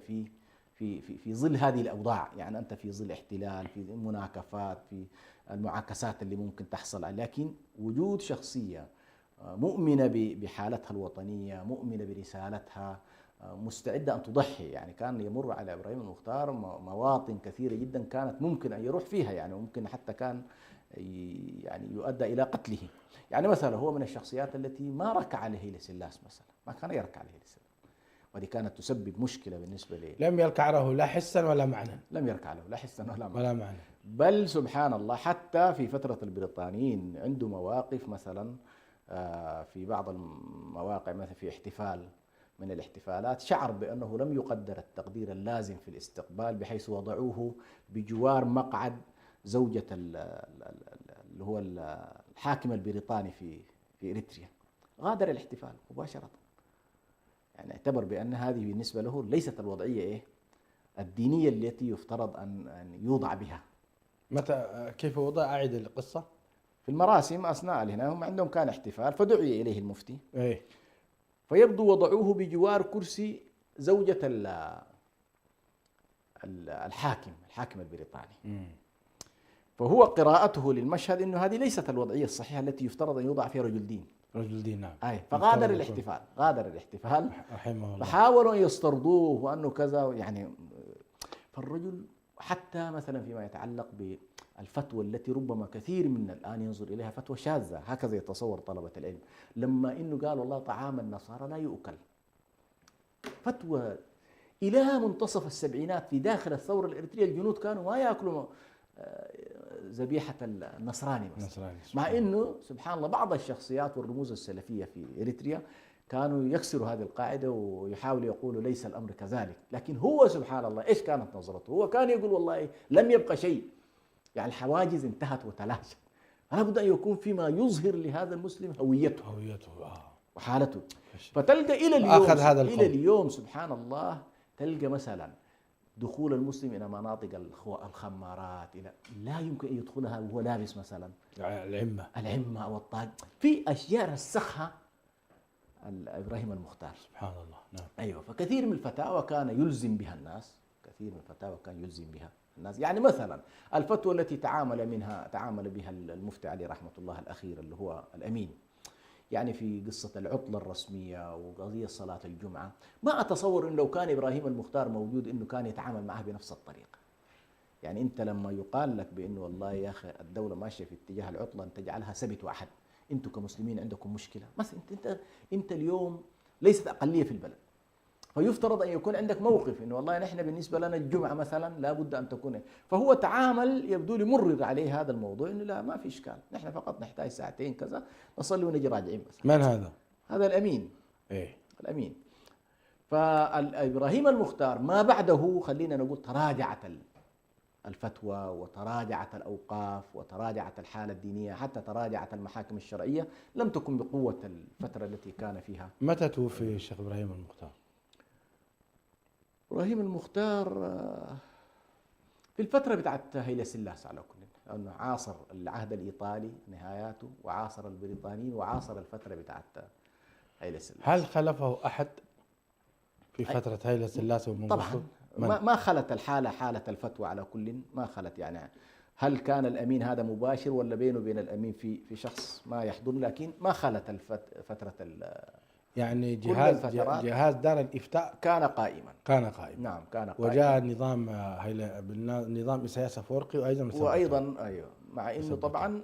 في ظل هذه الأوضاع، يعني أنت في ظل احتلال، في مناكفات، في المعاكسات اللي ممكن تحصل، لكن وجود شخصية مؤمنة بحالتها الوطنية، مؤمنة برسالتها، مستعدة أن تضحي. يعني كان يمر على إبراهيم المختار مواطن كثيرة جدا كانت ممكن أن يروح فيها، يعني ممكن حتى كان يعني يؤدى إلى قتله. يعني مثلا هو من الشخصيات التي ما ركع لهيلي سلاس مثلا، ما كان يركع لهيلي سلاس، وهذه كانت تسبب مشكلة بالنسبة له. لم يركع له لا حسا ولا معنى. لم يركع له لا حسا ولا معنى. بل سبحان الله حتى في فترة البريطانيين عنده مواقف مثلا في بعض المواقع مثلا في احتفال من الاحتفالات شعر بأنه لم يقدر التقدير اللازم في الاستقبال، بحيث وضعوه بجوار مقعد زوجة اللي هو الحاكم البريطاني في إريتريا. غادر الاحتفال مباشرة، يعني اعتبر بأن هذه بالنسبة له ليست الوضعية الدينية التي يفترض أن يوضع بها. متى كيف وضع؟ أعيد القصة. في المراسم أثناء هنا هم عندهم كان احتفال فدعي إليه المفتي، إيه، فيبدو وضعوه بجوار كرسي زوجة الحاكم البريطاني. فهو قراءته للمشهد إنه هذه ليست الوضعية الصحيحة التي يفترض أن يوضع فيها رجل دين. نعم. فغادر الاحتفال رحمه الله. فحاولوا أن يسترضوه وأنه كذا يعني. فالرجل حتى مثلا فيما يتعلق بالفتوى التي ربما كثير منا الآن ينظر إليها فتوى شاذة، هكذا يتصور طلبة العلم، لما إنه قال والله طعام النصارى لا يؤكل، فتوى إلى منتصف السبعينات في داخل الثورة الإريترية الجنود كانوا ما يأكلوا ذبيحة النصراني مع إنه سبحان الله بعض الشخصيات والرموز السلفية في إريتريا كانوا يكسروا هذه القاعدة ويحاولوا يقولوا ليس الأمر كذلك، لكن هو سبحان الله إيش كانت نظرته؟ هو كان يقول والله لم يبقى شيء، يعني الحواجز انتهت وتلاشت، فلا بد أن يكون فيما يظهر لهذا المسلم هويته وحالته. فتلقى إلى اليوم سبحان الله تلقى مثلا دخول المسلم إلى مناطق الخمارات لا يمكن أن يدخلها وهو لابس مثلا العمة أو الطاق، في أشياء رسخها إبراهيم المختار سبحان الله. نعم. أيوة. فكثير من الفتاوى كان يلزم بها الناس، يعني مثلا الفتوى التي تعامل بها المفتي علي رحمة الله الأخير اللي هو الأمين، يعني في قصة العطلة الرسمية وقضية صلاة الجمعة، ما أتصور أنه لو كان إبراهيم المختار موجود أنه كان يتعامل معه بنفس الطريقة. يعني أنت لما يقال لك بأنه والله يا أخي الدولة ماشية في اتجاه العطلة أن تجعلها سبت وأحد، أنتم كمسلمين عندكم مشكلة، مثلا أنت اليوم ليست أقلية في البلد، فيفترض أن يكون عندك موقف إنه والله نحن بالنسبة لنا الجمعة مثلا لابد أن تكون، فهو تعامل يبدو لي مرر عليه هذا الموضوع إنه لا ما في إشكال، نحن فقط نحتاج ساعتين كذا نصلي ونجي راجعين بس. من هذا؟ هذا الأمين. إيه الأمين. فإبراهيم المختار ما بعده خلينا نقول تراجعت الفتوى وتراجعت الأوقاف وتراجعت الحالة الدينية، حتى تراجعت المحاكم الشرعية، لم تكن بقوة الفترة التي كان فيها. متى توفي الشيخ إبراهيم المختار؟ إبراهيم المختار في الفترة بتاعت هيلة سلاس على كل، لأنه عاصر العهد الإيطالي نهاياته وعاصر البريطانيين وعاصر الفترة بتاعت هيلة سلاس. هل خلفه أحد في فترة هيلة سلاسة ومنغشو؟ طبعا ما خلت الحالة حالة الفتوى على كل، ما خلت يعني. هل كان الأمين هذا مباشر ولا بينه وبين الأمين في شخص ما يحضر، لكن ما خلت فترة يعني جهاز دار الإفتاء كان قائما. نعم كان قائما. وجاء نظام نظام إسياس أفورقي وأيضا أيوه، مع أنه طبعا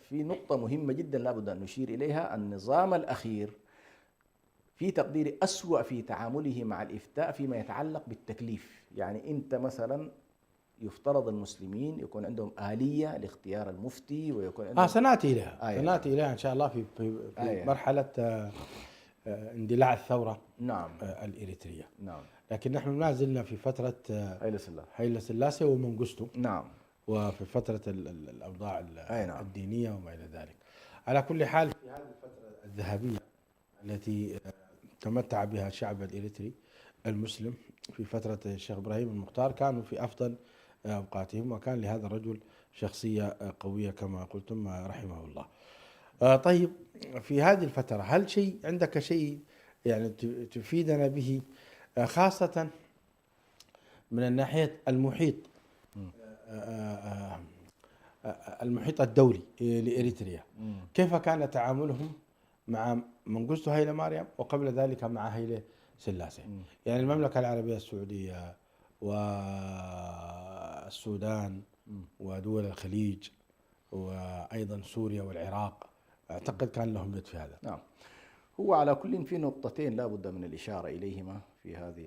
في نقطة مهمة جدا لابد أن نشير إليها، النظام الأخير في تقديري أسوأ في تعامله مع الإفتاء فيما يتعلق بالتكليف. يعني أنت مثلا يفترض المسلمين يكون عندهم آلية لاختيار المفتي ويكون عندهم سنأتي إليها سنأتي إليها إن شاء الله في مرحلة اندلاع الثورة. نعم. الإريترية. نعم. لكن نحن ما زلنا في فترة هيلة سلاسة ومنغشتو. نعم. وفي فترة الأوضاع نعم. الدينية وما إلى ذلك. على كل حال في هذه الفترة الذهبية التي تمتع بها الشعب الإريتري المسلم في فترة الشيخ إبراهيم المختار كانوا في أفضل أوقاتهم، وكان لهذا الرجل شخصية قوية كما قلتم رحمه الله. طيب في هذه الفترة هل عندك شيء يعني تفيدنا به، خاصة من الناحية المحيط الدولي لإريتريا؟ كيف كان تعاملهم مع منغشتو هيلة مريم وقبل ذلك مع هيلة سلاسة؟ يعني المملكة العربية السعودية والسودان ودول الخليج وأيضا سوريا والعراق أعتقد كان لهم يد في هذا. نعم. هو على كل في نقطتين لا بد من الإشارة إليهما في هذه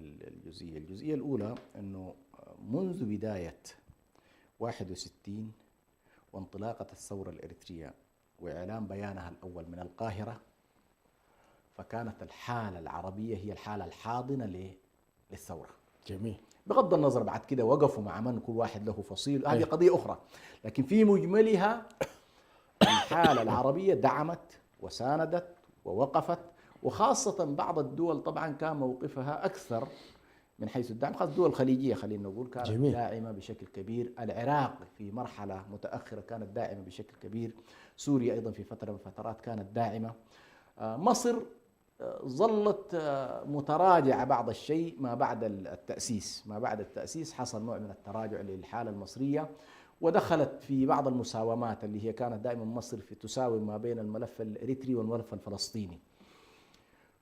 الجزئية الأولى أنه منذ بداية 61 وانطلاقة الثورة الإريترية وإعلان بيانها الأول من القاهرة، فكانت الحالة العربية هي الحالة الحاضنة للثورة. جميل. بغض النظر بعد كده وقفوا مع من كل واحد له فصيل، هذه قضية أخرى، لكن في مجملها الحالة العربية دعمت وساندت ووقفت، وخاصة بعض الدول طبعا كان موقفها أكثر من حيث الدعم، خاصة الدول الخليجية خلينا نقول كانت جميل. داعمة بشكل كبير. العراق في مرحلة متأخرة كانت داعمة بشكل كبير. سوريا أيضا في فترة من الفترات كانت داعمة. مصر ظلت متراجعة بعض الشيء ما بعد التأسيس. ما بعد التأسيس حصل نوع من التراجع للحالة المصرية، ودخلت في بعض المساومات اللي هي كانت دائما مصر في تساوم ما بين الملف الإريتري والملف الفلسطيني،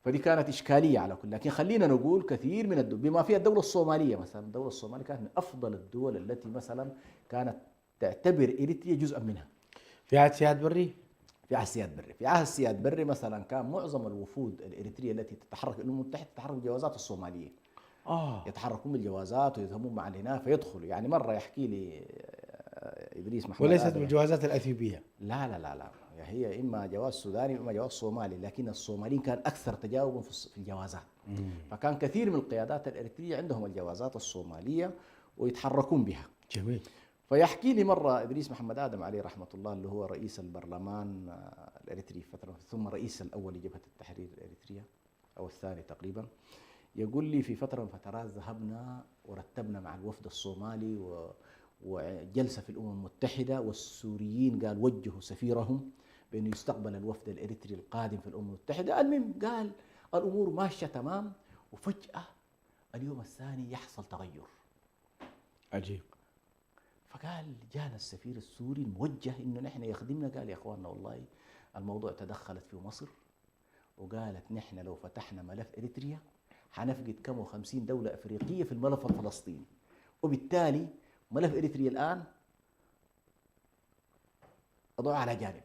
فدي كانت إشكالية على كل. لكن خلينا نقول كثير من الدول بما فيها الدولة الصومالية مثلا، الدولة الصومالية كانت من أفضل الدول التي مثلا كانت تعتبر إريتريا جزءا منها. في عهد سياد بري؟ في عهد سياد بري. في عهد سياد بري مثلا كان معظم الوفود الإريترية التي تتحرك الأمم المتحدة تتحرك بالجوازات الصومالية. يتحركون بالجوازات ويذهبون مع هنا فيدخلوا. يعني مرة يحكي لي إدريس محمد وليست بالجوازات الأثيوبية؟ لا لا لا لا، هي إما جواز سوداني وإما جواز صومالي، لكن الصوماليين كان أكثر تجاوبا في الجوازات. فكان كثير من القيادات الإريترية عندهم الجوازات الصومالية ويتحركون بها. جميل. فيحكي لي مرة إدريس محمد آدم عليه رحمة الله اللي هو رئيس البرلمان الإريتري فترة ثم رئيس الأول لجبهة التحرير الإريترية أو الثاني تقريبا، يقول لي في فترة من فترات ذهبنا ورتبنا مع الوفد الصومالي وجلسة في الأمم المتحدة، والسوريين قال وجهوا سفيرهم بأنه يستقبل الوفد الإريتري القادم في الأمم المتحدة. المهم قال الأمور ماشية تمام، وفجأة اليوم الثاني يحصل تغير عجيب. فقال جانا السفير السوري موجه انه نحن يخدمنا، قال يا اخواننا والله الموضوع تدخلت فيه مصر وقالت نحن لو فتحنا ملف إريتريا حنفقد كم 50 دولة أفريقية في الملف الفلسطيني، وبالتالي ملف إريتريا الآن أضعه على جانب،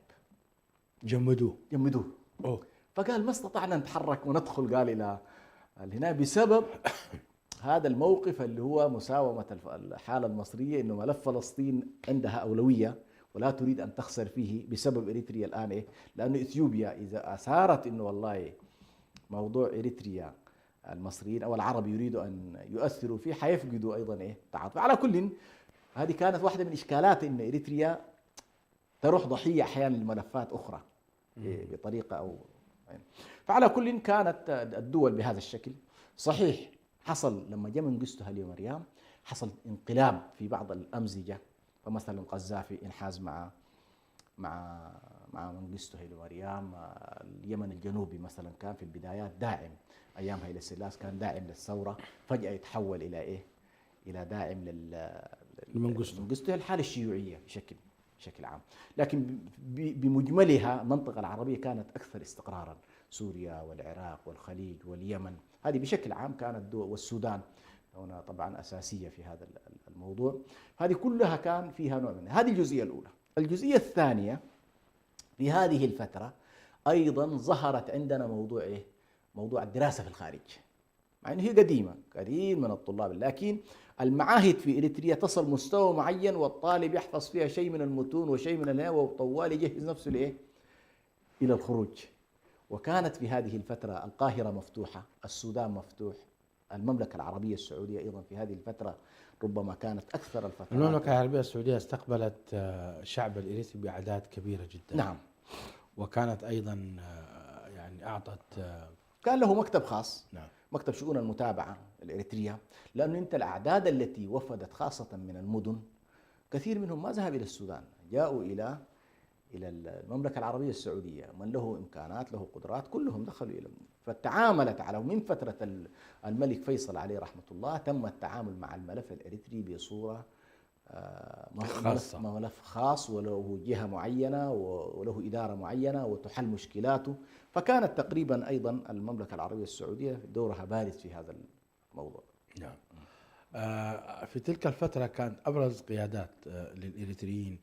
جمدوه. أوه. فقال ما استطعنا نتحرك وندخل قال إلى هنا بسبب هذا الموقف اللي هو مساومة الحالة المصرية، إنه ملف فلسطين عندها أولوية ولا تريد أن تخسر فيه بسبب إريتريا الآن. إيه؟ لأنه إثيوبيا إذا أثارت إنه والله موضوع إريتريا المصريين أو العرب يريدوا أن يؤثروا فيه حيفقدوا أيضا إيه تعاطف. على كل هذه كانت واحدة من إشكالات إن إريتريا تروح ضحية أحيانا لملفات أخرى بطريقة أو يعني. فعلى كل كانت الدول بهذا الشكل. صحيح حصل لما جاء منقسته هالي ومريم حصل انقلاب في بعض الأمزجة، فمثلا القذافي انحاز مع منقسته هيلي مريم. اليمن الجنوبي مثلا كان في البدايات داعم، ايام هيلي سلاس كان داعم للثوره، فجاه يتحول الى ايه؟ الى داعم لمنقسته. الحاله الشيوعيه بشكل عام. لكن بمجملها المنطقه العربيه كانت اكثر استقرارا، سوريا والعراق والخليج واليمن هذه بشكل عام كانت والسودان هنا طبعا اساسيه في هذا الموضوع. هذه كلها كان فيها نوع من هذه الجزئيه الاولى. الجزئيه الثانيه في هذه الفتره ايضا ظهرت عندنا موضوع ايه؟ موضوع الدراسه في الخارج، مع انه هي قديمه كثير من الطلاب، لكن المعاهد في اريتريا تصل مستوى معين والطالب يحفظ فيها شيء من المتون وشيء من الهواء وطوال يجهز نفسه لايه؟ الى الخروج. وكانت في هذه الفتره القاهره مفتوحه، السودان مفتوح، المملكه العربيه السعوديه ايضا في هذه الفتره ربما كانت اكثر الفترات. المملكه العربيه السعوديه استقبلت الشعب الاريتري باعداد كبيره جدا. نعم. وكانت ايضا يعني اعطت كان له مكتب خاص. نعم. مكتب شؤون المتابعه الاريتريه، لانه انت الاعداد التي وفدت خاصه من المدن كثير منهم ما ذهب الى السودان، جاءوا الى المملكه العربيه السعوديه، من له امكانات له قدرات كلهم دخلوا الى. فتعاملت على من فتره الملك فيصل عليه رحمه الله تم التعامل مع الملف الاريتري بصوره ملف خاص وله جهه معينه وله اداره معينه وتحل مشكلاته. فكانت تقريبا ايضا المملكه العربيه السعوديه دورها بارز في هذا الموضوع. نعم. في تلك الفتره كانت ابرز قيادات للاريتريين،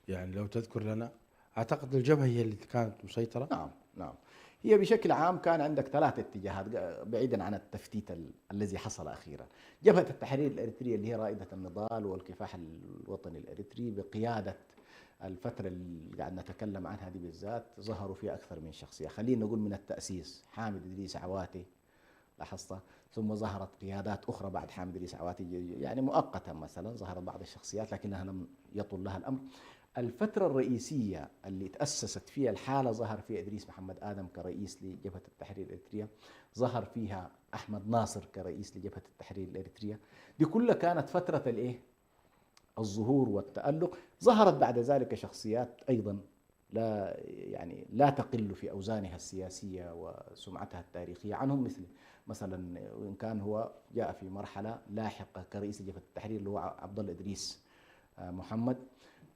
يعني لو تذكر لنا، اعتقد الجبهه هي اللي كانت مسيطره. نعم. هي بشكل عام كان عندك ثلاث اتجاهات بعيدا عن التفتيت الذي حصل اخيرا. جبهه التحرير الاريتريه اللي هي رائده النضال والكفاح الوطني الاريتري بقياده الفتره اللي قاعد نتكلم عنها دي بالذات، ظهروا فيها اكثر من شخصيه. خلينا نقول من التاسيس حامد ادريس عواتي، لاحظت، ثم ظهرت قيادات اخرى بعد حامد ادريس عواتي يعني مؤقتا، مثلا ظهرت بعض الشخصيات لكنها لم يطل لها الامر. الفترة الرئيسية اللي تأسست فيها الحالة ظهر فيها إدريس محمد آدم كرئيس لجبهة التحرير الإريترية، ظهر فيها أحمد ناصر كرئيس لجبهة التحرير الإريترية. دي كلها كانت فترة الإيه؟ الظهور والتألق. ظهرت بعد ذلك شخصيات أيضا لا تقل في أوزانها السياسية وسمعتها التاريخية عنهم، مثلا وإن كان هو جاء في مرحلة لاحقة كرئيس لجبهة التحرير اللي هو عبد الله إدريس محمد،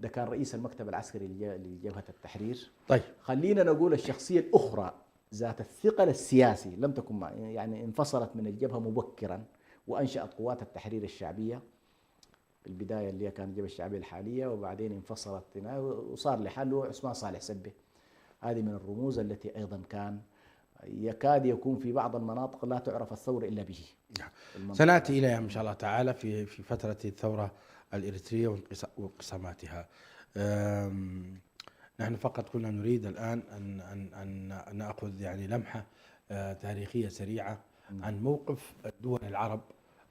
ده كان رئيس المكتب العسكري لجبهة التحرير. طيب خلينا نقول الشخصية الأخرى ذات الثقل السياسي لم تكن يعني انفصلت من الجبهة مبكرا وأنشأت قوات التحرير الشعبية في البداية اللي هي كانت الجبهة الشعبية الحالية، وبعدين انفصلت وصار لحاله عثمان صالح سبه. هذه من الرموز التي أيضا كان يكاد يكون في بعض المناطق لا تعرف الثورة إلا به. سنأتي إليها إن شاء الله تعالى في فترة الثورة الإريترية وانقساماتها. نحن فقط كنا نريد الآن أن نأخذ يعني لمحة تاريخية سريعة عن موقف دول العرب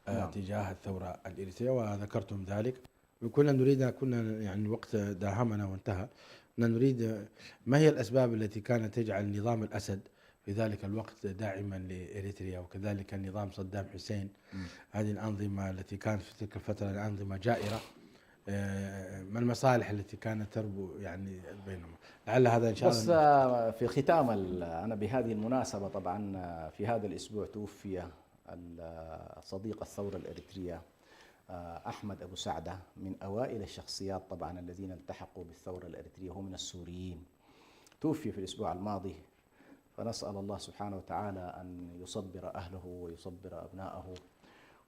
تجاه الثورة الإريترية، وذكرتم ذلك. كنا يعني الوقت داهمنا وانتهى. كنا نريد ما هي الأسباب التي كانت تجعل نظام الأسد في ذلك الوقت داعما لإريتريا، وكذلك نظام صدام حسين. هذه الأنظمة التي كانت في تلك الفترة أنظمة جائرة، ما المصالح التي كانت تربو يعني بينهم؟ لعل هذا إن شاء الله. بس في ختام أنا بهذه المناسبة طبعا في هذا الأسبوع توفي صديق الثورة الإريترية أحمد أبو سعدة، من أوائل الشخصيات طبعا الذين التحقوا بالثورة الإريترية، هو من السوريين. توفي في الأسبوع الماضي فنسأل الله سبحانه وتعالى أن يصبر أهله ويصبر أبنائه.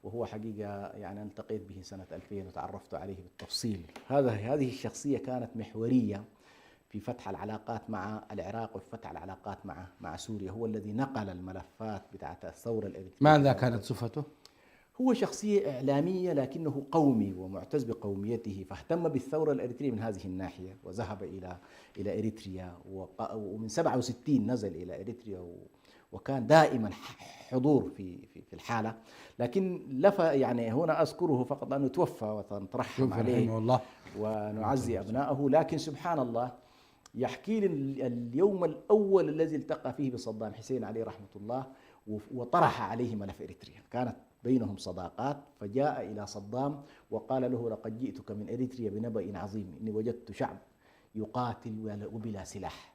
وهو حقيقة يعني التقيت به سنة 2000 وتعرفت عليه بالتفصيل. هذه الشخصية كانت محورية في فتح العلاقات مع العراق وفي فتح العلاقات مع سوريا. هو الذي نقل الملفات بتاعت الثورة الإريترية. ماذا كانت صفته؟ هو شخصية إعلامية لكنه قومي ومعتز بقوميته، فاهتم بالثورة الإريترية من هذه الناحية وذهب إلى إريتريا، ومن 67 نزل إلى إريتريا وكان دائما حضور في الحالة. لكن يعني هنا أذكره فقط أنه توفى ونترحم عليه الله ونعزي أبنائه. لكن سبحان الله يحكي لي اليوم الأول الذي التقى فيه بصدام حسين عليه رحمة الله وطرح عليه ملف إريتريا. كانت بينهم صداقات، فجاء إلى صدام وقال له: لقد جئتك من إريتريا بنبأ عظيم، إني وجدت شعب يقاتل وبلا سلاح.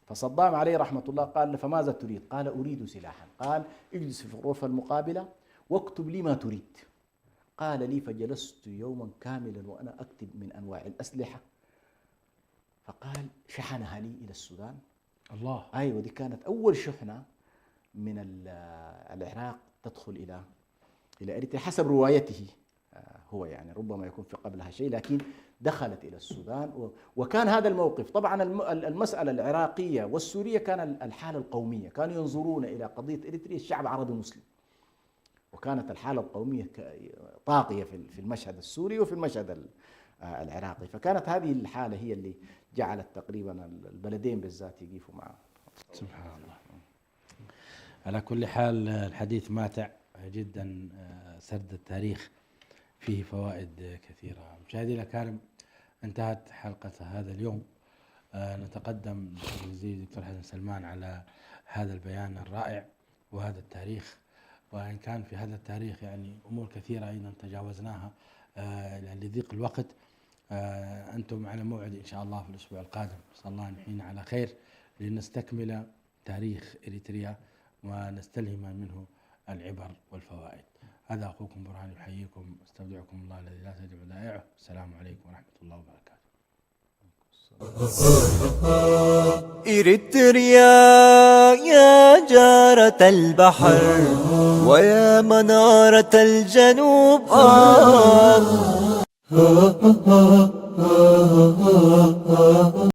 فصدام عليه رحمة الله قال له: فماذا تريد؟ قال: أريد سلاحا. قال: اجلس في الغرفة المقابلة واكتب لي ما تريد. قال لي: فجلست يوما كاملا وأنا أكتب من أنواع الأسلحة. فقال: شحنها لي إلى السودان. الله. أيوة، دي كانت أول شحنة من العراق تدخل إلى إريتريا حسب روايته هو، يعني ربما يكون في قبلها شيء، لكن دخلت إلى السودان. وكان هذا الموقف طبعا المسألة العراقية والسورية كان الحالة القومية، كانوا ينظرون إلى قضية إريتريا الشعب عربي مسلم، وكانت الحالة القومية طاغية في المشهد السوري وفي المشهد العراقي. فكانت هذه الحالة هي اللي جعلت تقريبا البلدين بالذات يقيفوا معه. سبحان الله. على كل حال الحديث ماتع جدا، سرد التاريخ فيه فوائد كثيرة. مشاهدينا الكرام، انتهت حلقة هذا اليوم. نتقدم دكتور حسن سلمان على هذا البيان الرائع وهذا التاريخ، وإن كان في هذا التاريخ يعني أمور كثيرة أيضا تجاوزناها لضيق الوقت. أنتم على موعد إن شاء الله في الأسبوع القادم، نسأل الله أن يحيينا على خير لنستكمل تاريخ إريتريا ونستلهم منه العبر والفوائد. هذا أخوكم برهان يحييكم، استودعكم الله الذي لا تضيع ودائعه. السلام عليكم ورحمة الله وبركاته. إريتريا يا جارة البحر ويا منارة الجنوب